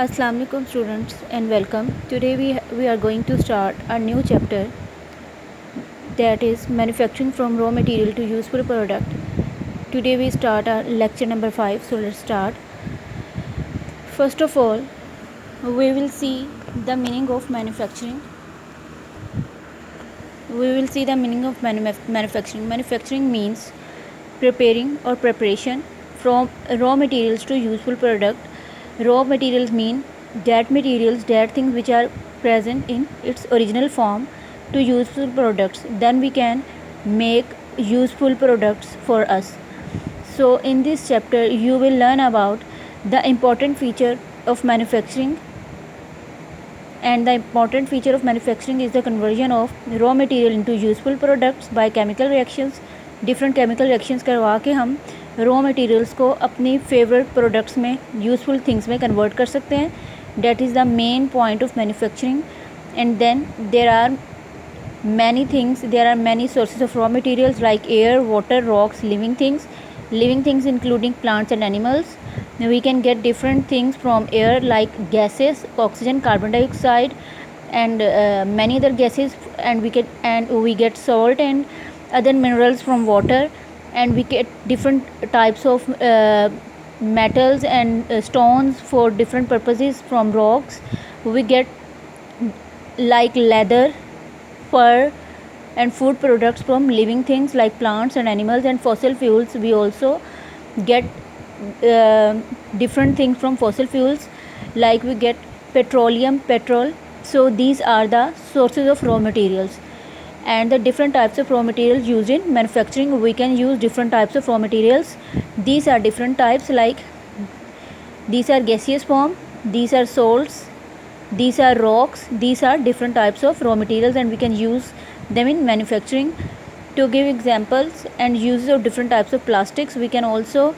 Assalamu alaikum students and welcome. Today we are going to start a new chapter, that is manufacturing from raw material to useful product. Today we start our lecture number 5, so let's start. First of all, we will see the meaning of manufacturing. Manufacturing. Manufacturing means preparing or preparation from raw materials to useful product. Raw materials mean that things which are present in its original form to useful products. Then we can make useful products for us. So in this chapter you will learn about the important feature of manufacturing, and the important feature of manufacturing is the conversion of raw material into useful products by chemical reactions. Different chemical reactions करवा के हम raw materials को अपनी favorite products में useful things में convert कर सकते हैं. That is the main point of manufacturing. And then there are many sources of raw materials like air, water, rocks, living things including plants and animals. We can get different things from air like gases, oxygen, carbon dioxide, and many other gases, and we get salt and other minerals from water, and we get different types of metals and stones for different purposes from rocks. We get like leather, fur, and food products from living things like plants and animals. And fossil fuels, we also get different things from fossil fuels, like we get petrol. So these are the sources of raw materials, and the different types of raw materials used in manufacturing. We can use different types of raw materials. These are different types, like these are gaseous form, these are salts, these are rocks. These are different types of raw materials, and we can use them in manufacturing. To give examples and uses of different types of plastics, we can also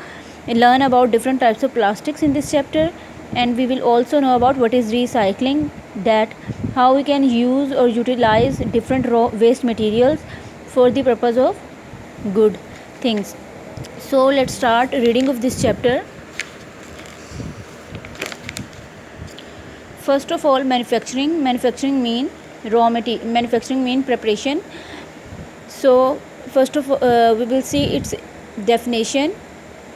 learn about different types of plastics in this chapter, and we will also know about what is recycling, that how we can use or utilize different raw waste materials for the purpose of good things. So let's start reading of this chapter. First of all, manufacturing mean preparation. So first of all, we will see its definition.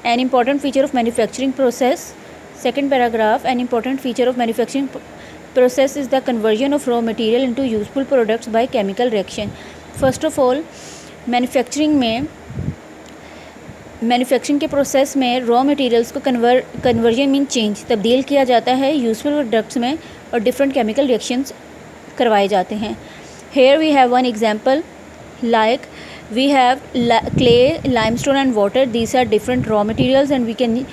An important feature of manufacturing process. Second paragraph, an important feature of manufacturing process is the conversion of raw material into useful products by chemical reaction. First of all, manufacturing के process में raw materials को conversion mean change, तब्दील किया जाता है useful products में, और different chemical reactions करवाए जाते हैं. Here we have one example, like we have clay, limestone and water. These are different raw materials, and we can,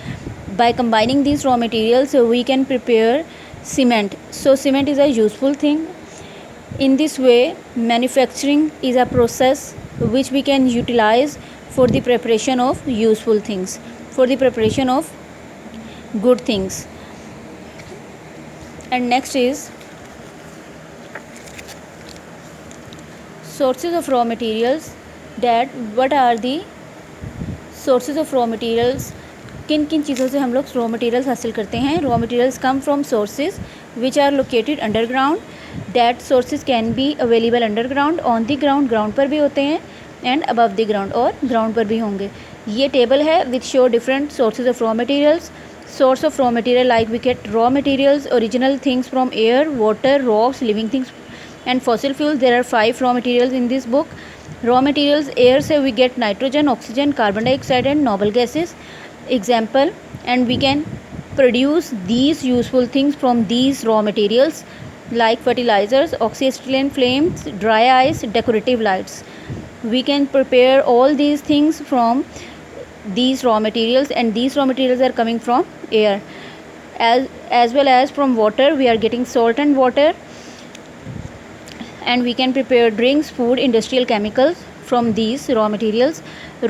by combining these raw materials, we can prepare cement. So cement is a useful thing. In this way, manufacturing is a process which we can utilize for the preparation of useful things, for the preparation of good things. And next is sources of raw materials. That what are the sources of raw materials? किन किन चीज़ों से हम लोग raw materials हासिल करते हैं? Raw materials come from sources which are located underground. That sources can be available underground, on the ground पर भी होते हैं, एंड अबव द ग्राउंड और ग्राउंड पर भी होंगे. ये टेबल है which show different sources of raw materials. Source of raw material, like we get raw materials, original things from air, water, rocks, living things and fossil fuels. There are 5 raw materials in this book. Raw materials, air से we get nitrogen, oxygen, carbon dioxide and noble gases. Example, and we can produce these useful things from these raw materials like fertilizers, oxyacetylene flames, dry ice, decorative lights. We can prepare all these things from these raw materials, and these raw materials are coming from air, as well as from water. We are getting salt and water, and we can prepare drinks, food, industrial chemicals from these raw materials.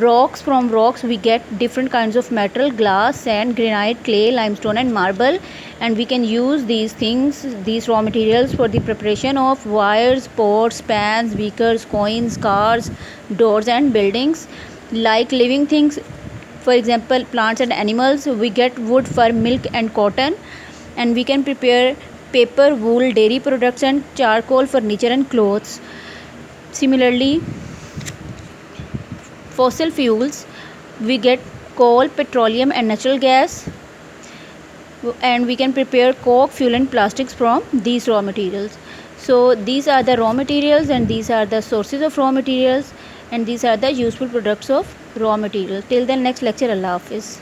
Rocks, from rocks we get different kinds of metal, glass, sand, granite, clay, limestone and marble, and we can use these raw materials for the preparation of wires, pots, pans, beakers, coins, cars, doors and buildings. Like living things, for example plants and animals, we get wood, fur, milk and cotton. and we can prepare paper, wool, dairy products and charcoal, furniture and clothes. Similarly, fossil fuels, we get coal, petroleum and natural gas, and we can prepare coke, fuel and plastics from these raw materials. So these are the raw materials, and these are the sources of raw materials, and these are the useful products of raw materials. Till the next lecture, Allah Hafiz.